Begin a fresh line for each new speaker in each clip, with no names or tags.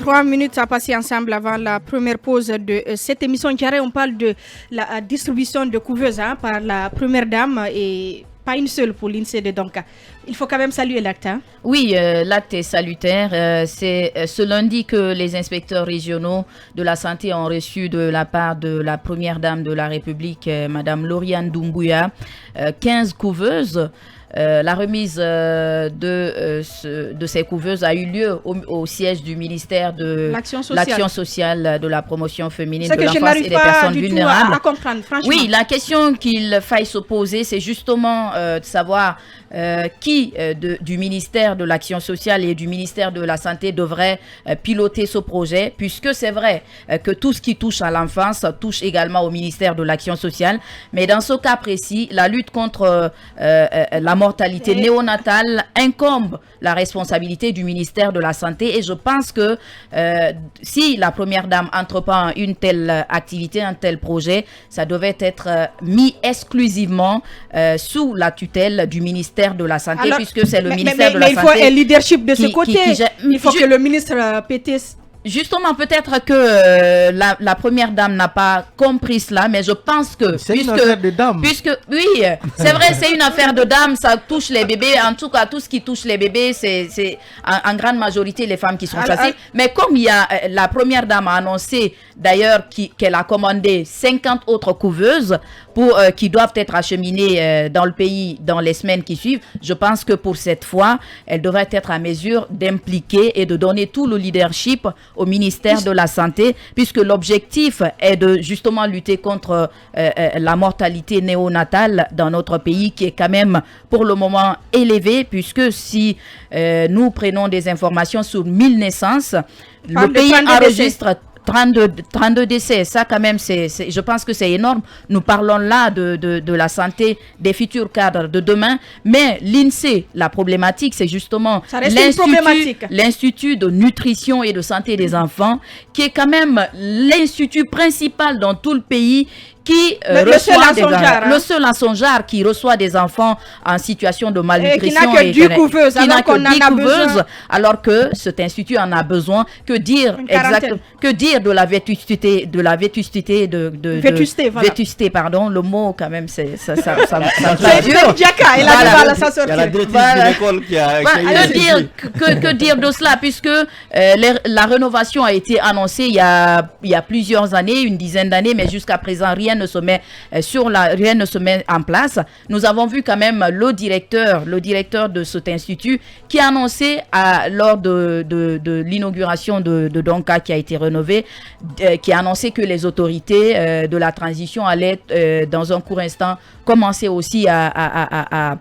3 minutes à passer ensemble avant la première pause de cette émission. Diarra, on parle de la distribution de couveuses par la première dame et pas une seule pour l'INSEE de Donka. Il faut quand même saluer l'acte.
Oui, l'acte est salutaire. C'est ce lundi que les inspecteurs régionaux de la santé ont reçu de la part de la première dame de la République, Madame Lauriane Doumbouya, 15 couveuses. La remise de ces couveuses a eu lieu au siège du ministère de l'Action sociale, de la promotion féminine, de l'enfance et des personnes vulnérables.
À comprendre, franchement.
Oui, la question qu'il faille se poser, c'est justement de savoir qui du ministère de l'Action sociale et du ministère de la Santé devrait piloter ce projet, puisque c'est vrai que tout ce qui touche à l'enfance touche également au ministère de l'Action sociale. Mais dans ce cas précis, la lutte contre la mortalité néonatale incombe la responsabilité du ministère de la Santé, et je pense que si la première dame entreprend une telle activité, un tel projet, ça devait être mis exclusivement sous la tutelle du ministère de la Santé. Alors, puisque c'est le ministère de la Santé.
Mais il faut un leadership de ce côté. Il faut que le ministre Pétis...
Justement, peut-être que la première dame n'a pas compris cela, mais je pense que...
C'est une affaire de dame.
Oui, c'est vrai, c'est une affaire de dame, ça touche les bébés. En tout cas, tout ce qui touche les bébés, c'est en grande majorité les femmes qui sont chassées. Mais comme il y a, la première dame a annoncé d'ailleurs qu'elle a commandé 50 autres couveuses qui doivent être acheminées dans le pays dans les semaines qui suivent, je pense que pour cette fois, elle devrait être à mesure d'impliquer et de donner tout le leadership au ministère de la Santé, puisque l'objectif est de justement lutter contre la mortalité néonatale dans notre pays, qui est quand même pour le moment élevée, puisque si nous prenons des informations sur 1000 naissances, le pays enregistre 32 décès. Ça quand même, je pense que c'est énorme. Nous parlons là de la santé des futurs cadres de demain, mais l'INSEE, la problématique, c'est justement l'Institut de nutrition et de santé des enfants, qui est quand même l'institut principal dans tout le pays, qui reçoit le seul en son genre qui reçoit des enfants en situation de malnutrition
et qui n'a que 10 couveuses,
alors que cet institut en a besoin. Que dire de la vétusté, vétusté, pardon, le mot quand même c'est ça
c'est dur. Il y a la directrice de l'école qui a
que dire de cela, puisque la rénovation a été annoncée il y a plusieurs années, une dizaine d'années, mais jusqu'à présent rien ne se met rien ne se met en place. Nous avons vu quand même le directeur de cet institut qui a annoncé lors de l'inauguration de Donka qui a été rénové, qui a annoncé que les autorités de la transition allaient dans un court instant commencer aussi à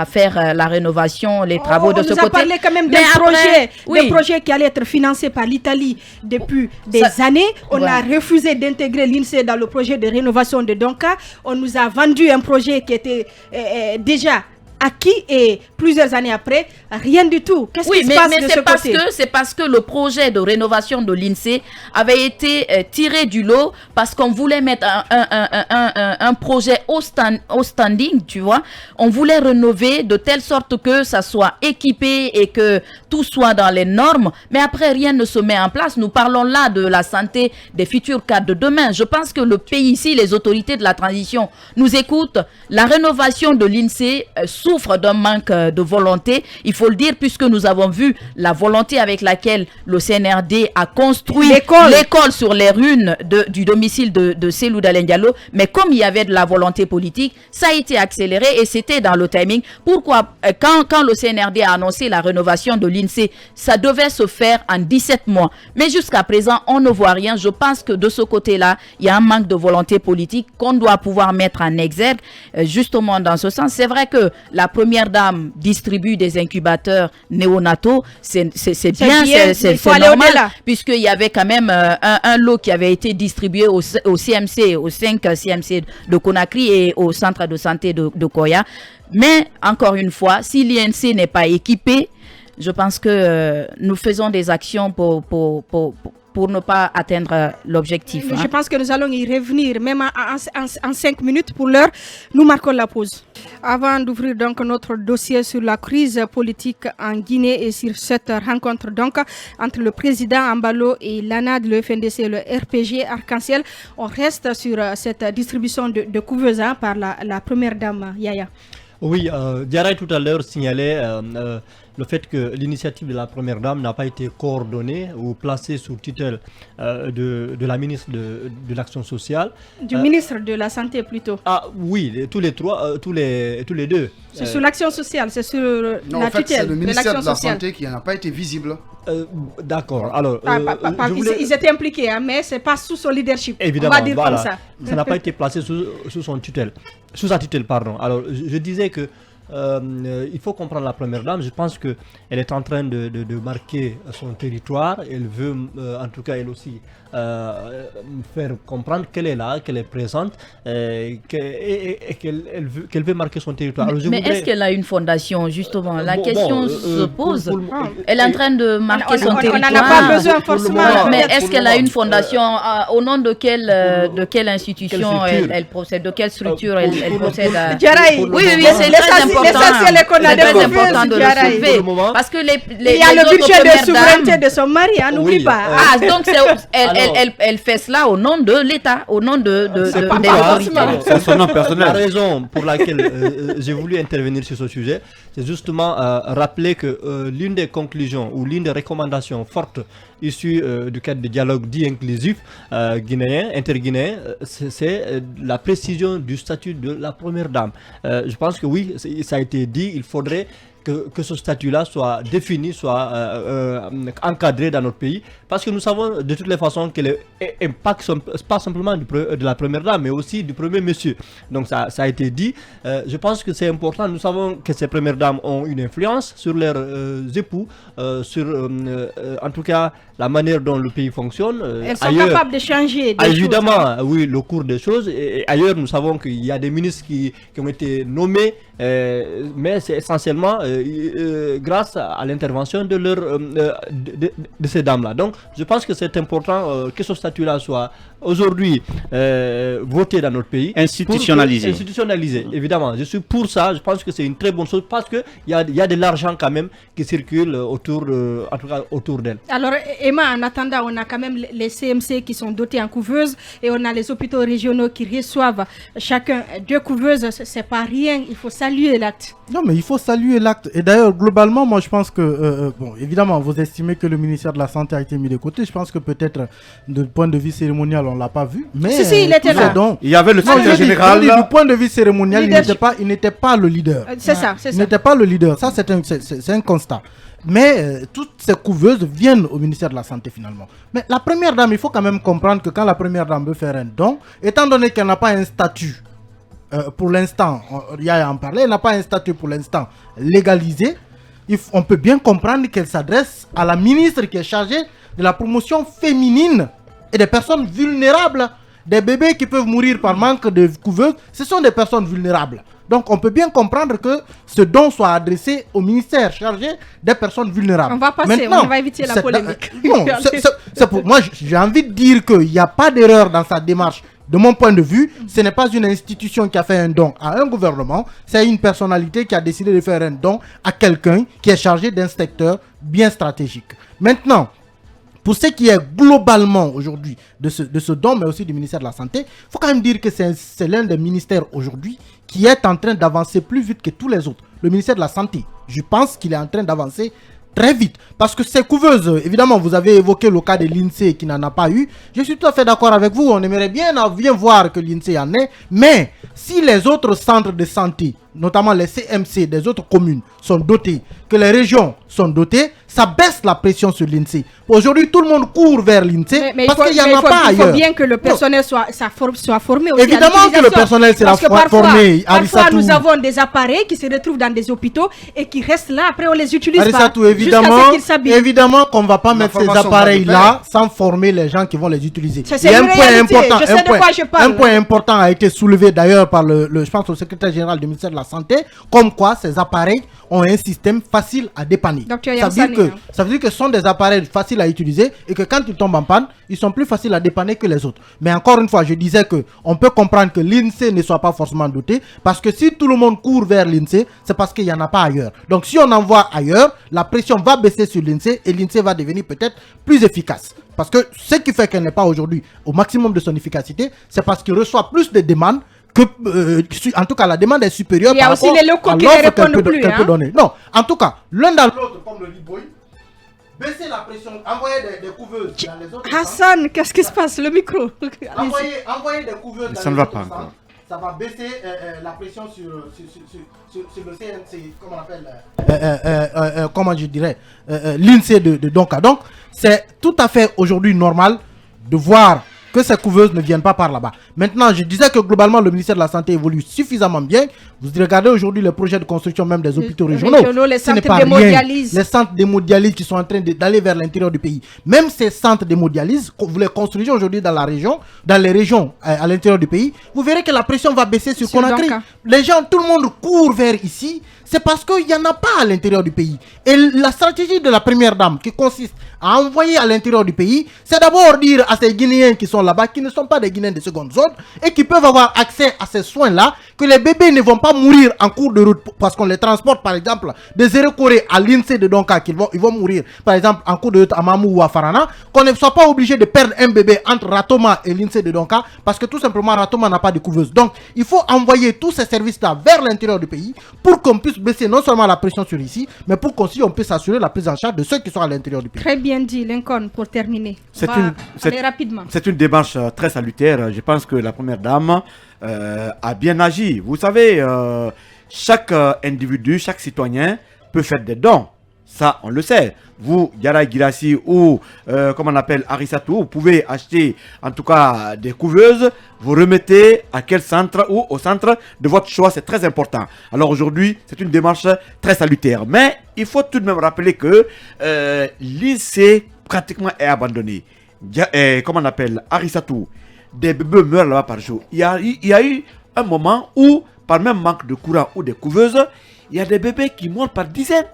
faire la rénovation, les travaux de ce côté.
On nous a parlé quand même des projets qui allaient être financés par l'Italie depuis des années. On a refusé d'intégrer l'INSEE dans le projet de rénovation de Donka. On nous a vendu un projet qui était déjà acquis, et plusieurs années après, rien du tout. Qu'est-ce qui se passe de ce côté?
C'est parce que le projet de rénovation de l'INSEE avait été tiré du lot, parce qu'on voulait mettre un projet au standing, tu vois. On voulait rénover de telle sorte que ça soit équipé et que tout soit dans les normes, mais après rien ne se met en place. Nous parlons là de la santé des futurs cadres de demain. Je pense que le pays ici, les autorités de la transition nous écoutent. La rénovation de l'INSEE souffre d'un manque de volonté, il faut le dire, puisque nous avons vu la volonté avec laquelle le CNRD a construit l'école sur les ruines du domicile de Cellou Dalein Diallo, mais comme il y avait de la volonté politique, ça a été accéléré et c'était dans le timing. Pourquoi quand le CNRD a annoncé la rénovation de l'INSEE, ça devait se faire en 17 mois, mais jusqu'à présent on ne voit rien. Je pense que de ce côté-là, il y a un manque de volonté politique qu'on doit pouvoir mettre en exergue, justement dans ce sens. C'est vrai que la première dame distribue des incubateurs néonataux, c'est bien, c'est normal, puisqu'il y avait quand même un lot qui avait été distribué au CMC, aux 5 CMC de Conakry et au centre de santé de Koya. Mais encore une fois, si l'INSEE n'est pas équipé, je pense que nous faisons des actions pour pour ne pas atteindre l'objectif.
Je pense que nous allons y revenir, même en 5 minutes. Pour l'heure, nous marquons la pause. Avant d'ouvrir donc notre dossier sur la crise politique en Guinée et sur cette rencontre donc entre le président Ambalo et l'ANAD, le FNDC et le RPG Arc-en-Ciel, on reste sur cette distribution de couveuses par la première dame Yaya.
Oui, Diarra tout à l'heure signalait le fait que l'initiative de la première dame n'a pas été coordonnée ou placée sous tutelle de la ministre de l'Action sociale.
Du ministre de la Santé plutôt.
Ah oui, tous les trois, tous les deux.
C'est sur l'Action sociale, c'est sur la tutelle
c'est le ministère de la
sociale.
Santé qui n'a pas été visible.
D'accord, alors...
ils étaient impliqués, mais ce n'est pas sous son leadership.
Évidemment,
on va dire
voilà.
comme ça.
Ça n'a pas été placé sous sa tutelle, pardon. Alors, je disais que il faut comprendre la première dame. Je pense qu'elle est en train de marquer son territoire. Elle veut, en tout cas, elle aussi, faire comprendre qu'elle est là, qu'elle est présente et qu'elle veut marquer son territoire. Alors,
mais est-ce qu'elle a une fondation, justement? La question se pose. Elle est en train de marquer son territoire.
On n'en a pas besoin forcément.
Mais est-ce qu'elle a une fondation? Au nom de quelle institution elle procède? De quelle structure elle procède?
Oui,
c'est très important.
L'essentiel est qu'on a des
important de le soulever. Parce que
il y a le budget de souveraineté de son mari, n'oublie pas.
Donc elle fait cela au nom de l'État, au nom des autorités.
C'est son nom personnel. La raison pour laquelle j'ai voulu intervenir sur ce sujet, c'est justement rappeler que l'une des conclusions ou l'une des recommandations fortes issues du cadre de dialogue dit inclusif interguinéen, c'est la précision du statut de la première dame. Je pense que oui, ça a été dit, il faudrait que ce statut-là soit défini, soit encadré dans notre pays, parce que nous savons de toutes les façons que l'impact pas simplement de la première dame, mais aussi du premier monsieur. Donc ça a été dit. Je pense que c'est important. Nous savons que ces premières dames ont une influence sur leurs époux, sur en tout cas la manière dont le pays fonctionne.
Elles sont capables de changer des
évidemment, oui, le cours des choses. Et ailleurs, nous savons qu'il y a des ministres qui ont été nommés, mais c'est essentiellement grâce à l'intervention de ces dames-là. Donc, je pense que c'est important que ce statut-là soit aujourd'hui voté dans notre pays.
Institutionnalisé.
Institutionnalisé, évidemment. Je suis pour ça. Je pense que c'est une très bonne chose parce qu'il y a de l'argent quand même qui circule autour d'elle.
Alors, Emma, en attendant, on a quand même les CMC qui sont dotés en couveuses et on a les hôpitaux régionaux qui reçoivent chacun 2 couveuses. C'est pas rien. Il faut saluer l'acte.
Non, mais il faut saluer l'acte. Et d'ailleurs, globalement, moi, je pense que, bon, évidemment, vous estimez que le ministère de la Santé a été mis de côté. Je pense que peut-être, du point de vue cérémonial, on ne l'a pas vu. Mais
si, il était là.
Il y avait le secrétaire général.
Du point de vue cérémonial, il n'était pas le leader.
C'est ça.
Il n'était pas le leader. Ça, c'est un constat. Mais toutes ces couveuses viennent au ministère de la Santé finalement. Mais la première dame, il faut quand même comprendre que quand la première dame veut faire un don, étant donné qu'elle n'a pas un statut pour l'instant, il y a à en parler, elle n'a pas un statut pour l'instant légalisé, on peut bien comprendre qu'elle s'adresse à la ministre qui est chargée de la promotion féminine et des personnes vulnérables. Des bébés qui peuvent mourir par manque de couveuses, ce sont des personnes vulnérables. Donc on peut bien comprendre que ce don soit adressé au ministère chargé des personnes vulnérables.
On va passer, on va éviter la polémique.
Moi j'ai envie de dire qu'il n'y a pas d'erreur dans sa démarche. De mon point de vue, ce n'est pas une institution qui a fait un don à un gouvernement, c'est une personnalité qui a décidé de faire un don à quelqu'un qui est chargé d'un secteur bien stratégique. Maintenant, pour ce qui est globalement aujourd'hui de ce don, mais aussi du ministère de la Santé, il faut quand même dire que c'est l'un des ministères aujourd'hui qui est en train d'avancer plus vite que tous les autres. Le ministère de la Santé, je pense qu'il est en train d'avancer très vite. Parce que ces couveuses, évidemment, vous avez évoqué le cas de l'INSEE qui n'en a pas eu. Je suis tout à fait d'accord avec vous. On aimerait bien voir que l'INSEE en ait. Mais si les autres centres de santé, notamment les CMC des autres communes, sont dotés, que les régions sont dotées, ça baisse la pression sur l'INSEE. Aujourd'hui, tout le monde court vers l'INSEE parce qu'il n'y en a pas ailleurs.
Il faut bien que le personnel soit formé aussi.
Évidemment que le personnel sera formé.
Parfois, nous avons des appareils qui se retrouvent dans des hôpitaux et qui restent là. Après, on les utilise pas.
Évidemment qu'on ne va pas mettre ces appareils-là sans former les gens qui vont les utiliser.
C'est un point important.
Un point important a été soulevé d'ailleurs par je pense, le secrétaire général du ministère de la santé, comme quoi ces appareils ont un système facile à dépanner. Ça veut dire que ce sont des appareils faciles à utiliser et que quand ils tombent en panne, ils sont plus faciles à dépanner que les autres. Mais encore une fois, je disais qu'on peut comprendre que l'INSEE ne soit pas forcément doté, parce que si tout le monde court vers l'INSEE, c'est parce qu'il n'y en a pas ailleurs. Donc si on envoie ailleurs, la pression va baisser sur l'INSEE et l'INSEE va devenir peut-être plus efficace. Parce que ce qui fait qu'elle n'est pas aujourd'hui au maximum de son efficacité, c'est parce qu'il reçoit plus de demandes que, en tout cas, la demande est supérieure.
Il y a aussi les locaux qui ne répondent plus.
Peut donner. Non, en tout cas, l'un dans l'autre, comme le dit Boy, baisser la pression, envoyer des couveuses dans les autres
Hassan, qu'est-ce qui se passe? Le micro.
Envoyer des couveuses dans
ça ne va pas encore.
Ça va baisser la pression sur le CNC, comment on appelle, comment je dirais, l'INSEE de Donka. Donc, c'est tout à fait aujourd'hui normal de voir que ces couveuses ne viennent pas par là-bas. Maintenant, je disais que globalement, le ministère de la Santé évolue suffisamment bien. Vous regardez aujourd'hui les projets de construction même des hôpitaux régionaux.
Les centres d'hémodialyse.
Les centres d'hémodialyse qui sont en train d'aller vers l'intérieur du pays. Même ces centres d'hémodialyse, vous les construisez aujourd'hui dans les régions à l'intérieur du pays, vous verrez que la pression va baisser sur Conakry. Les gens, tout le monde court vers ici. C'est parce qu'il n'y en a pas à l'intérieur du pays. Et la stratégie de la première dame qui consiste à envoyer à l'intérieur du pays, c'est d'abord dire à ces Guinéens qui sont là-bas, qui ne sont pas des Guinéens de seconde zone, et qui peuvent avoir accès à ces soins-là, que les bébés ne vont pas mourir en cours de route parce qu'on les transporte, par exemple, des Zéro-Corée à l'INSEE de Donka, ils vont mourir, par exemple, en cours de route à Mamou ou à Farana, qu'on ne soit pas obligé de perdre un bébé entre Ratoma et l'INSEE de Donka, parce que tout simplement, Ratoma n'a pas de couveuse. Donc, il faut envoyer tous ces services-là vers l'intérieur du pays pour qu'on puisse baisser non seulement la pression sur ici, mais pour qu'aussi on puisse assurer la prise en charge de ceux qui sont à l'intérieur du pays.
Très bien dit, Lincoln, pour terminer. Rapidement.
C'est une démarche très salutaire. Je pense que la première dame a bien agi. Vous savez, chaque individu, chaque citoyen peut faire des dons. Ça, on le sait. Vous, Yara Girassi ou, comment on appelle, Arissatou, vous pouvez acheter, en tout cas, des couveuses. Vous remettez à quel centre ou au centre de votre choix. C'est très important. Alors aujourd'hui, c'est une démarche très salutaire. Mais il faut tout de même rappeler que l'INSEE pratiquement est abandonné. Comment on appelle, Arissatou, des bébés meurent là-bas par jour. Il y a eu un moment où, par même manque de courant ou des couveuses, il y a des bébés qui meurent par dizaines.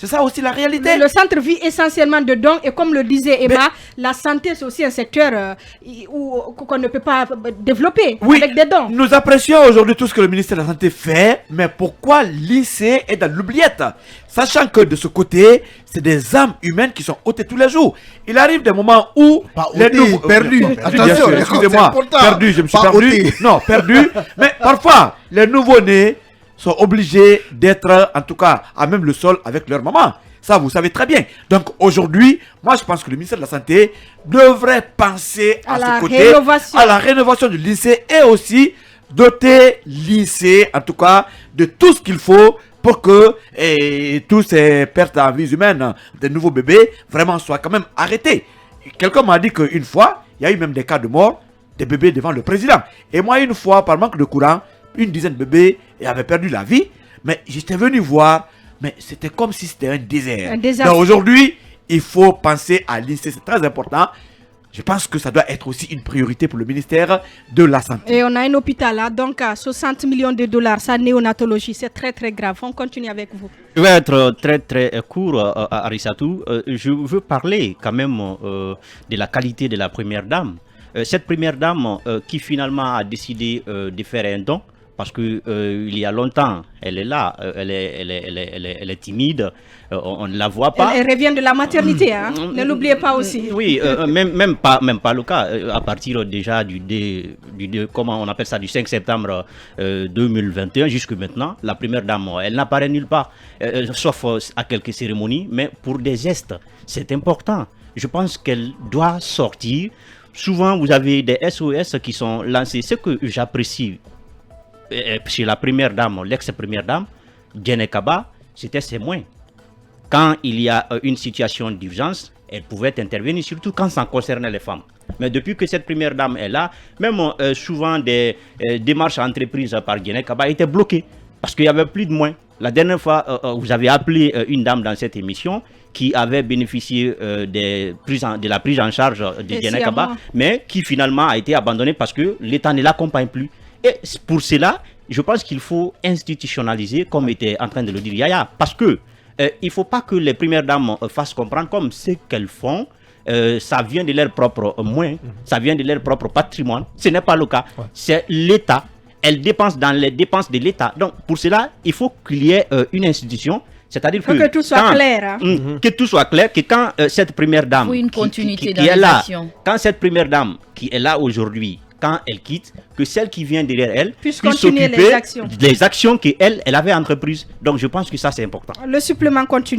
C'est ça aussi la réalité.
Le centre vit essentiellement de dons et comme le disait Emma, la santé c'est aussi un secteur qu'on ne peut pas développer avec des dons.
Nous apprécions aujourd'hui tout ce que le ministère de la Santé fait, mais pourquoi l'INSEE est dans l'oubliette? Sachant que de ce côté, c'est des âmes humaines qui sont ôtées tous les jours. Il arrive des moments où
les nouveaux perdus.
Attention, excusez-moi, perdu, je me suis perdu. Non, perdu. Mais parfois, les nouveaux-nés sont obligés d'être, en tout cas, à même le sol avec leur maman. Ça, vous savez très bien. Donc, aujourd'hui, moi, je pense que le ministère de la Santé devrait penser à ce côté, à la rénovation de l'INSEE et aussi doter l'INSEE, en tout cas, de tout ce qu'il faut pour que tous ces pertes en vie humaine des nouveaux bébés vraiment soient quand même arrêtées. Quelqu'un m'a dit qu'une fois, il y a eu même des cas de mort des bébés devant le président. Et moi, une fois, par manque de courant, une dizaine de bébés avaient perdu la vie, mais j'étais venu voir, mais c'était comme si c'était un désert. Donc aujourd'hui, il faut penser à l'INSEE, c'est très important. Je pense que ça doit être aussi une priorité pour le ministère de la Santé.
Et on a un hôpital là, donc à 60 millions de dollars, ça néonatologie, c'est très très grave. On continue avec vous.
Je vais être très très court, Arissatou. Je veux parler quand même de la qualité de la première dame. Cette première dame qui finalement a décidé de faire un don, parce que il y a longtemps, elle est là, elle est timide, on ne la voit pas.
Elle revient de la maternité, hein? Ne l'oubliez pas aussi.
Oui, même pas le cas. À partir déjà du comment on appelle ça, du 5 septembre 2021 jusque maintenant, la première dame, elle n'apparaît nulle part, sauf à quelques cérémonies, mais pour des gestes, c'est important. Je pense qu'elle doit sortir. Souvent, vous avez des SOS qui sont lancés. Ce que j'apprécie chez la première dame, l'ex-première dame, Djené Kaba, c'était ses moyens. Quand il y a une situation d'urgence, elle pouvait intervenir, surtout quand ça concernait les femmes. Mais depuis que cette première dame est là, même souvent des démarches entreprises par Djené Kaba étaient bloquées parce qu'il n'y avait plus de moyens. La dernière fois, vous avez appelé une dame dans cette émission qui avait bénéficié de la prise en charge de Djené Kaba, mais qui finalement a été abandonnée parce que l'État ne l'accompagne plus. Et pour cela, je pense qu'il faut institutionnaliser, comme était en train de le dire Yaya, parce que il ne faut pas que les premières dames fassent comprendre comme ce qu'elles font. Ça vient de leur propre moyen, ça vient de leur propre patrimoine. Ce n'est pas le cas. C'est l'État. Elles dépensent dans les dépenses de l'État. Donc, pour cela, il faut qu'il y ait une institution. C'est-à-dire
que tout soit clair.
Que tout soit clair, que quand cette première dame
une continuité
qui est là, quand cette première dame qui est là aujourd'hui, quand elle quitte, que celle qui vient derrière elle
puisse continuer
les actions qu'elle avait entreprises. Donc, je pense que ça, c'est important.
Le supplément continue.